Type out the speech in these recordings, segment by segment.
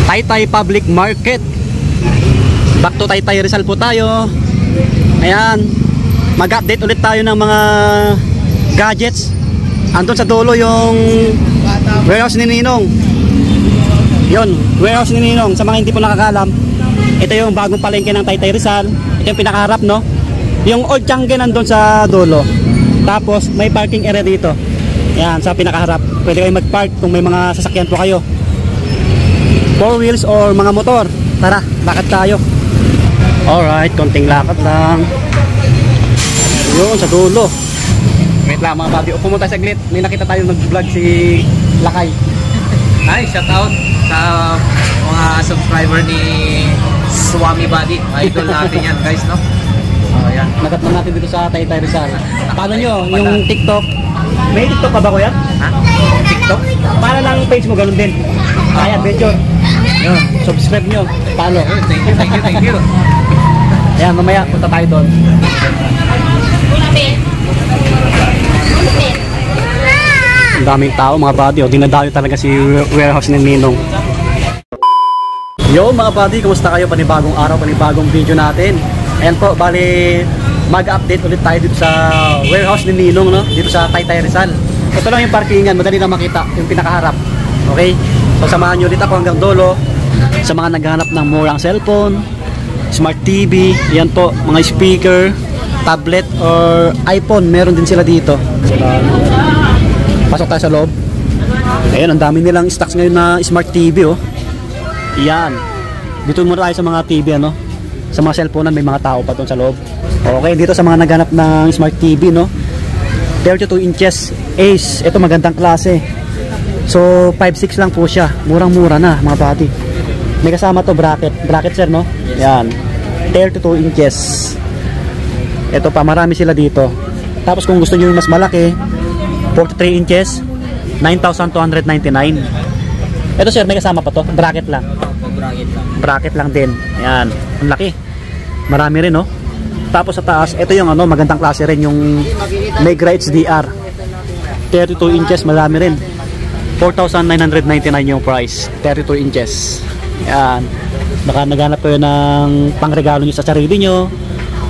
Taytay Public Market. Back to Taytay Rizal po tayo. Ayan, mag-update ulit tayo ng mga gadgets. Andun sa dulo yung warehouse ni Ninong. Yun, warehouse ni Ninong. Sa mga hindi po nakakalam, ito yung bagong palengke ng Taytay Rizal. Ito yung pinakaharap, no? Yung Old Changi nandun sa dulo. Tapos may parking area dito. Ayan, sa pinakaharap. Pwede kayo mag-park kung may mga sasakyan po kayo, 4 wheels or mga motor. Tara, lakad tayo. Alright, konting lakad lang. Yun, sa dulo. Wait lang mga babi, pumunta sa glit. May nakita tayo nag-vlog si Lakay. Hi, shout out sa mga subscriber ni Swami Buddy. Idol natin yan guys, no? Ayan. Nagat na natin dito sa Taytay Rizal. Paano nyo, yung TikTok? May TikTok ka ba kuya? Ha? TikTok? Para lang page mo, ganun din. Ay, adventure. Yun, subscribe nyo. Follow. Thank you, thank you, thank you. Ayan, mamaya punta tayo doon. Ang daming tao mga buddy. O, dinadayo talaga si warehouse ng Ninong. Yo mga buddy, kumusta kayo? Panibagong araw, panibagong video natin. Ayan po, bali mag-update ulit tayo dito sa warehouse ni Ninong, no? Dito sa Taytay Rizal. Ito lang yung parkingan, madali lang makita, yung pinakaharap. Okay? So samahan nyo ulit ako hanggang dulo. Sa mga naghahanap ng murang cellphone, smart TV, yan po, mga speaker, tablet or iPhone, meron din sila dito. Pasok tayo sa loob. Ayun, ang dami nilang stocks ngayon na smart TV, oh. Yan. Dito muna tayo sa mga TV, ano? Sa mga cellphone may mga tao pa doon sa loob. Okay, dito sa mga naghanap ng smart TV, no? 32 inches Ace. Ito magandang klase. So 5.6 lang po siya. Murang-mura na mga buddy. May kasama to bracket. Bracket sir, no? Yan. 32 inches. Ito pa, marami sila dito. Tapos kung gusto niyo yung mas malaki, 43 inches, 9,299. Ito sir, may kasama pa to. Bracket lang. Bracket lang din. Ayan, ang laki. Marami rin, no? Tapos sa taas, ito yung ano, magandang klase rin, yung Mega HDR. 32 inches, marami rin. 4,999 yung price. 32 inches. Ayan. Baka naghanap kayo ng pangregalo nyo sa sarili nyo,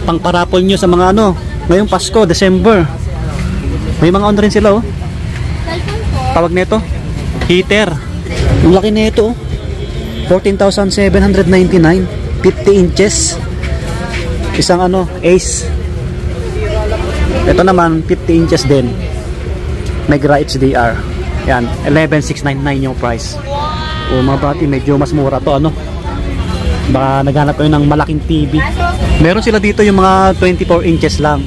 pangparapol nyo sa mga ano, ngayong Pasko, December. May mga on rin sila, oh. Tawag nito, heater. Ang laki nito, oh. 14,799, 50 inches. Isang ano, Ace. Ito naman 50 inches din. Mega HDR. Yan, 11,699 yung price. O mga bati, medyo mas mura to, ano. Baka naghanap kayo ng malaking TV. Meron sila dito yung mga 24 inches lang.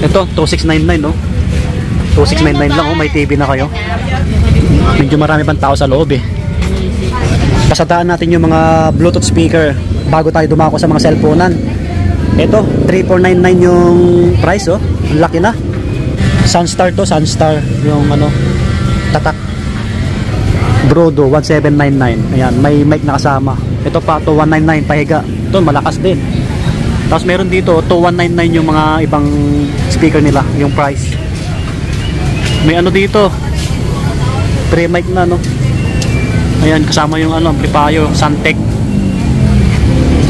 Ito, 2,699, no. 2,699 lang, oh, may TV na kayo. Medyo marami pang tao sa loob, eh. Pasadaan natin yung mga Bluetooth speaker bago tayo dumako sa mga cellphonean. Ito, 3,499 yung price, oh. Ang laki na. Sunstar to, Sunstar. Yung ano, tatak. Brodo, 1,799. Ayan, may mic na kasama. Ito pa, 2,199, pahiga. Ito, malakas din. Tapos meron dito, 2,199 yung mga ibang speaker nila, yung price. May ano dito, pre-mic na, no. Ayan, kasama yung ano, amplifier, Santec.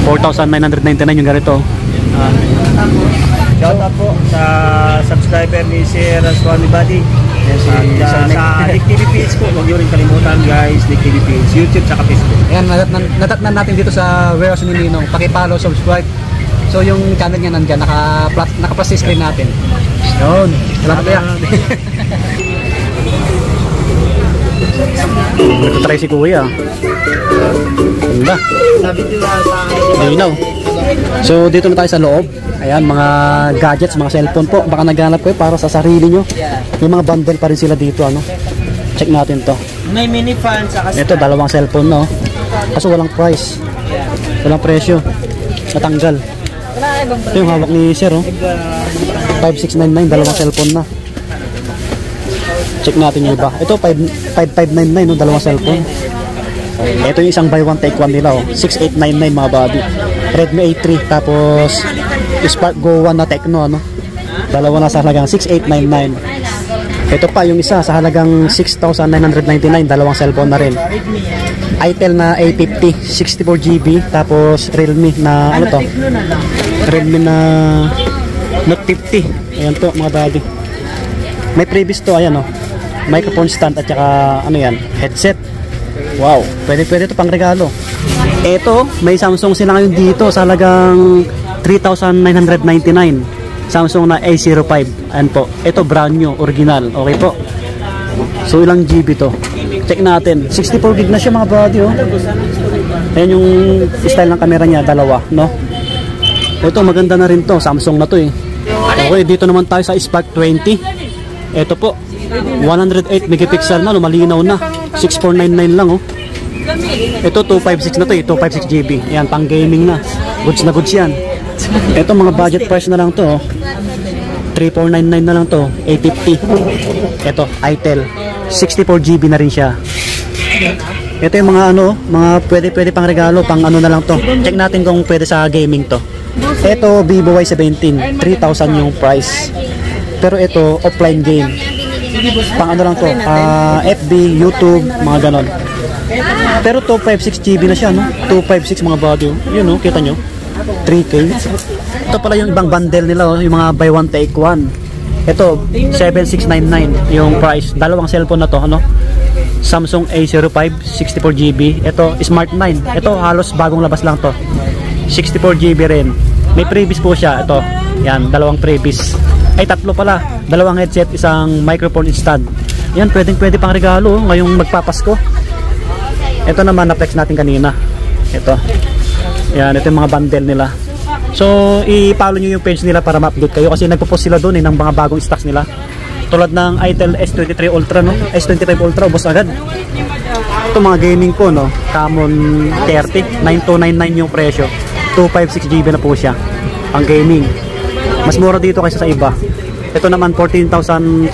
4,999 yung ganito. Shout out po sa subscriber ni Sir Swami Buddy. At sa Dick TV page po, huwag nyo rin kalimutan guys, Dick TV page, YouTube at Facebook. Ayan, natatnan natin dito sa warehouse ni Ninong. Pakipollow, subscribe. So yung channel niya nandyan, naka-plus screen natin. Yun, salamat kaya. Nagtatry si kuya. Ganda. Linaw. So dito na tayo sa loob. Ayan, mga gadgets, mga cellphone po. Baka naghanap kayo para sa sarili nyo. May mga bundle pa rin sila dito, ano. Check natin to. May mini fan sa ito, dalawang cellphone, no. Kaso walang price. Walang presyo. Natanggal. Ito yung hawak ni sir, oh. 5,699, dalawang cellphone na. Check natin yung iba. Ito 5,599, no, dalawang cellphone. Ito yung isang buy one take one nila, oh. 6,899 mga buddy. Redmi A3 tapos Spark Go 1 na Tecno, ano. Dalawa na sa halagang 6,899. Ito pa yung isa sa halagang 6,999, dalawang cellphone na rin. Itel na A50, 64GB, tapos Realme na ano to? Realme na Note 50. Ayan to mga daddy. May previous to, ayan oh. Microphone stand at saka ano yan, headset. Wow, pwede ito pang regalo. Ito, may Samsung sila ngayon dito sa halagang 3,999. Samsung na A05. Ayan po. Ito brand new, original. Okay po. So ilang GB to? Check natin. 64 gig na siya mga buddy oh. Ayan yung style ng camera niya, dalawa, no? Ito maganda na rin to. Samsung na to eh. Okay, dito naman tayo sa Spark 20. Ito po. 108 megapixel na, malinaw na. 6499 lang oh. Ito 256 na to eh, 256 GB. Ayan, pang gaming na. Goods na goods yan. Ito mga budget price na lang to oh. 3499 na lang to, A50. Ito, Itel. 64GB na rin siya. Ito yung mga ano, mga pwede pang regalo, pang ano na lang to. Check natin kung pwede sa gaming to. Ito, Vivo Y17, 3,000 yung price. Pero ito, offline game. Pang ano lang to, FB, YouTube, mga ganon. Pero 256GB na siya, no? 256 mga body. Yun, no? Kita nyo? 3K. Ito pala yung ibang bundle nila, oh, yung mga buy one take one. Ito 7699 yung price. Dalawang cellphone na to, ano? Samsung A05 64GB. Ito Smart 9. Ito halos bagong labas lang to. 64GB rin. May previous po siya. Ito. Yan, dalawang previous. Ay tatlo pala. Dalawang headset, isang microphone stand. Yan, pwede pang regalo ngayong magpapasko. Ito naman na-flex natin kanina. Ito. Yan, ito yung mga bundle nila. So, i-follow nyo yung page nila para ma-update kayo kasi nagpo-post sila doon ng mga bagong stocks nila. Tulad ng Itel S23 Ultra, no? S25 Ultra, ubos agad. Ito mga gaming po, no? Camon 30, 9299 yung presyo. 256GB na po siya. Ang gaming. Mas mura dito kaysa sa iba. Ito naman 14,499.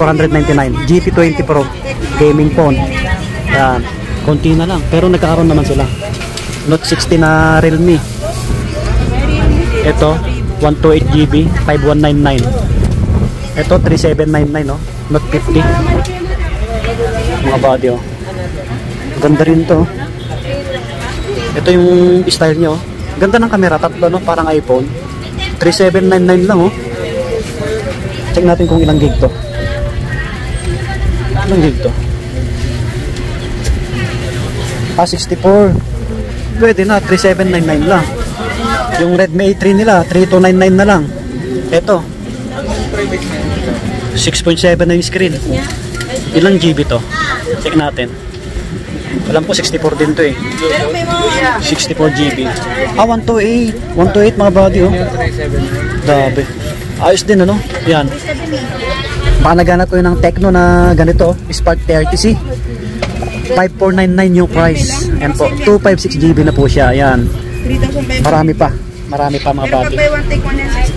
GT20 Pro gaming phone. Yan. Konti na lang. Pero nagkakaroon naman sila. Note 60 na Realme. Ito 128GB 5199. Ito 3799 no. Note 50. Mga body oh. Ganda rin to. Ito yung style niya oh. Ganda ng camera, tatlo no, parang iPhone. 3799 lang oh. Check natin kung ilang gig to. Ilang gig to? 64. Pwede na, 3799 lang. Yung Redmi A3 nila, 3299 na lang. Ito 6.7 na yung screen. Ilang GB to? Check natin. Alam ko 64 din to eh. 64 GB. 128. 128 mga body oh. Grabe. Ayos din ano? Yan. Baka naganap ko yun ng Tecno na ganito. Spark 30C. 5499 yung price. Ayan po. 256GB na po siya. Ayan. Marami pa mga body.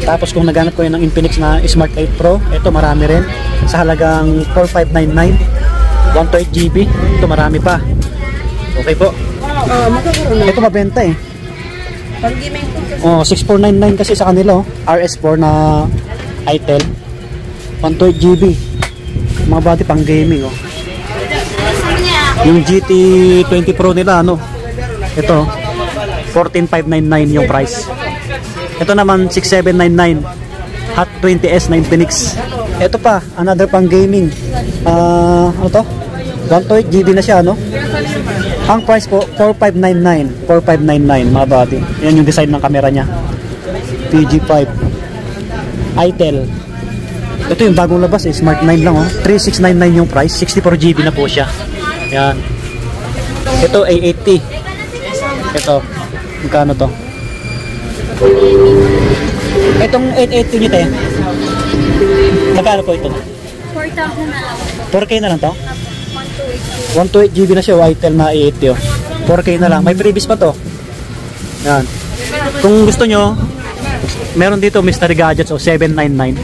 Tapos kung naganap ko yun ng Infinix na Smart 8 Pro, ito marami rin. Sa halagang 4599. 128GB. Ito marami pa. Okay po. Ito mabenta eh. Oh, 6499 kasi sa kanila oh. RS4 na Itel. 128GB. Mga body pang gaming oh. Yung GT20 Pro nila ano. Ito 14599 yung price. Ito naman 6799 Hot 20S na Infinix. Ito pa another pang gaming. Ano to? 128GB na siya no. Ang price po 4599 mga body. Yan yung design ng camera niya. PG5 Itel. Ito yung bagong labas eh, Smart 9 lang oh. 3699 yung price, 64GB na po siya. Yan. Ito A80. Ito, magkano to? Itong 880 nyo te. Magkano po ito? 4,000 na lang. 4K na lang to? 128GB na siya, Itel na A80 oh. 4K na lang, may previous pa to. Yan. Kung gusto nyo, meron dito Mystery Gadgets o 799.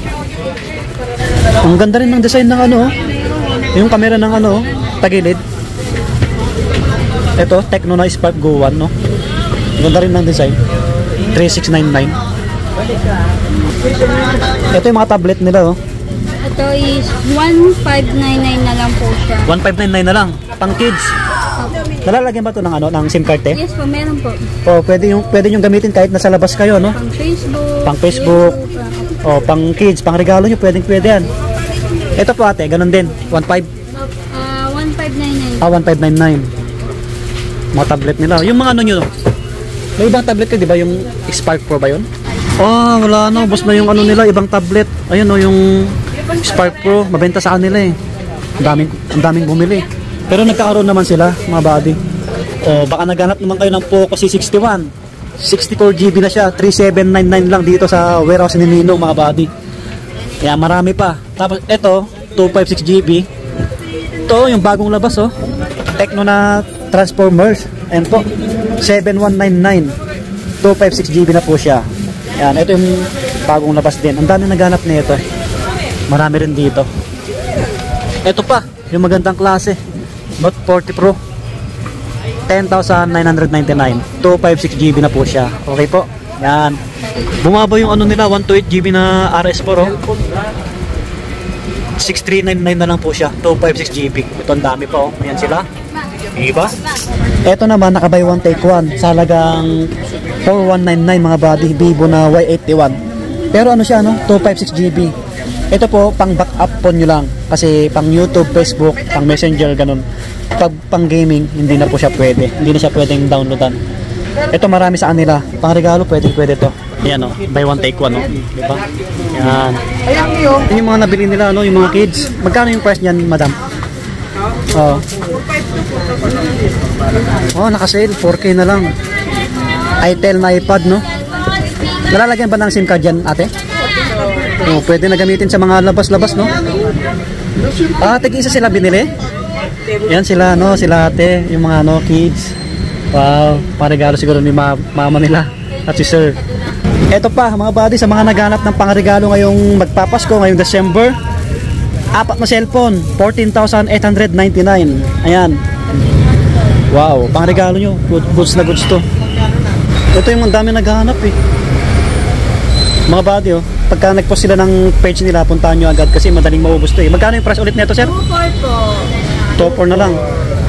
Ang ganda rin ng design ng ano, yung camera ng ano, tagilid. Ito, Tecno na Spark Go 1, no? Ganda rin ng design. 3699. Ito yung mga tablet nila, oh. Ito is 1599 na lang po siya. 1599 na lang. Pang kids. Nalalagyan ba ito ng ano, ng SIM card eh? Yes po, meron po. O, pwede yung gamitin kahit nasa labas kayo, no? Pang Facebook. Pang Facebook. O, pang kids, pang regalo nyo, pwede yan. Ito po ate, ganun din. 15. 1599. 1599. Mga tablet nila. Yung mga ano nyo, may ibang tablet ka, di ba? Yung Spark Pro ba yun? Oh, wala no. Bus na yung ano nila, ibang tablet. Ayun no, yung Spark Pro. Mabenta sa kanila eh. Ang daming bumili. Pero nagkakaroon naman sila, mga buddy. O, baka naghanap naman kayo ng Poco C61. 64GB na siya. 3799 lang dito sa warehouse ni Nino, mga buddy. Kaya marami pa. Tapos, ito, 256GB. Ito, yung bagong labas, oh. Tecno na Transformers. Ayan po. 7199. 256GB na po siya. Ayan, ito yung bagong labas din. Ang dami naghanap na ito. Marami rin dito. Ito pa, yung magandang klase. Note 40 Pro. 10,999. 256GB na po siya. Okay po. Yan. Bumaba yung ano nila, 128GB na RS4, oh. 6399 na lang po siya. 256GB. Ito ang dami pa, oh. Ayan sila. Diba? Ito naman, nakabay one take one. Sa halagang 4199 mga buddy. Vivo na Y81. Pero ano siya, no? 256GB. Ito po, pang backup phone nyo lang. Kasi pang YouTube, Facebook, pang Messenger, ganun. Pag pang gaming, hindi na po siya pwede. Hindi na siya pwedeng downloadan. Ito marami sa kanila. Pang regalo, pwede to. Ayan o, buy one take one o. Diba? Yan. Yan yung mga nabili nila, no? Yung mga kids. Magkano yung price niyan, madam? Oh, naka-sale. 4K na lang. itel na iPad, no? Nalalagyan ba ng SIM card yan, ate? Oh, pwede na gamitin sa mga labas-labas, no? Ah, tig-isa sila binili? Yan sila, no? Sila ate, yung mga, no, kids. Wow, paregalo siguro ni mama nila at si sir. Eto pa, mga buddy, sa mga naghanap ng pangregalo ngayong magpapasko, ngayong December. 4 na cellphone, 14,899. Ayan. Wow, pangregalo nyo. Goods na goods to. Ito yung dami naghahanap eh. Mga buddy, oh. Pagka nag-post sila ng page nila, puntahan nyo agad kasi madaling maubos to eh. Magkano yung price ulit nito, sir? 2.4 po. 2.4 na lang.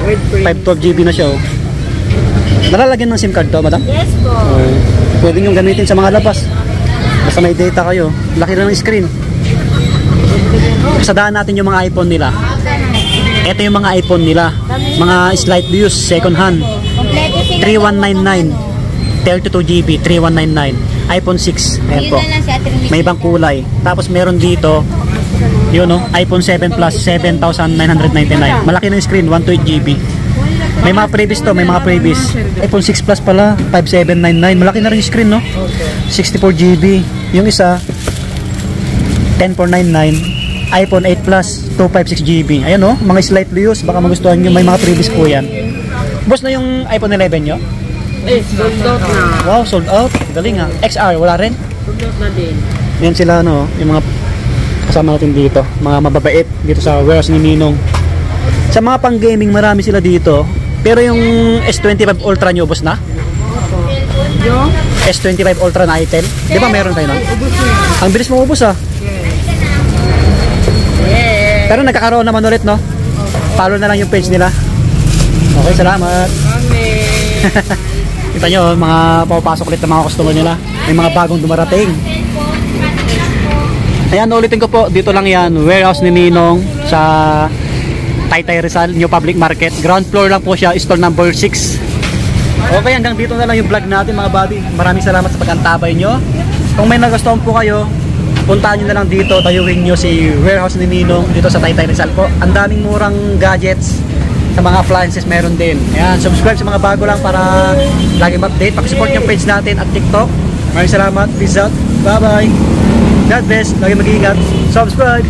512GB na siya, oh. Nalalagyan ng SIM card to, madam? Yes po. Pwede nyo gamitin sa mga labas. Basta may data kayo. Laki na ng screen. Sadaan natin yung mga iPhone nila. Ito yung mga iPhone nila. Mga slightly used, second hand. 3199. 32GB, 3199. iPhone 6. Ayan po. May ibang kulay. Tapos meron dito, yun no, iPhone 7 Plus, 7,999. Malaki ng screen, 128GB. May mga previous to, may mga previous. iPhone 6 Plus pala, 5,799. Malaki na rin yung screen, no? 64GB. Yung isa, 10,499. iPhone 8 Plus, 256GB. Ayan, no? Mga slightly used. Baka magustuhan nyo. May mga previous po yan. Boss na yung iPhone 11 nyo? Eh, sold out na. Wow, sold out. Galing ha. XR, wala rin? Sold out na din. Yan sila, no? Yung mga kasama natin dito. Mga mababait dito sa warehouse ni Ninong. Sa mga pang-gaming, marami sila dito. Pero yung S25 Ultra nyo, boss na? Yung? S25 Ultra na item. Di ba meron kayo nun? Ang bilis mo ubos, ha? Yeah. Pero nagkakaroon naman ulit, no? Follow na lang yung page nila. Okay, salamat. Kita nyo, mga papapasok ulit ng mga customer nila. May mga bagong dumarating. Ayan, ulitin ko po. Dito lang yan. Warehouse ni Ninong sa Taytay Rizal, New Public Market. Ground floor lang po siya. Store number 6. Okay, hanggang dito na lang yung vlog natin mga buddy. Maraming salamat sa pag-antabay nyo. Kung may nagustuhan po kayo, puntahan nyo na lang dito. Tayuin nyo si Warehouse ni Ninong dito sa Taytay Rizal po. Ang daming murang gadgets. Sa mga appliances meron din. Ayan, subscribe sa mga bago lang para lagi ma-update. Pakisupport yung page natin at TikTok. Maraming salamat. Peace out. Bye bye. God bless. Lagi mag-iingat. Subscribe.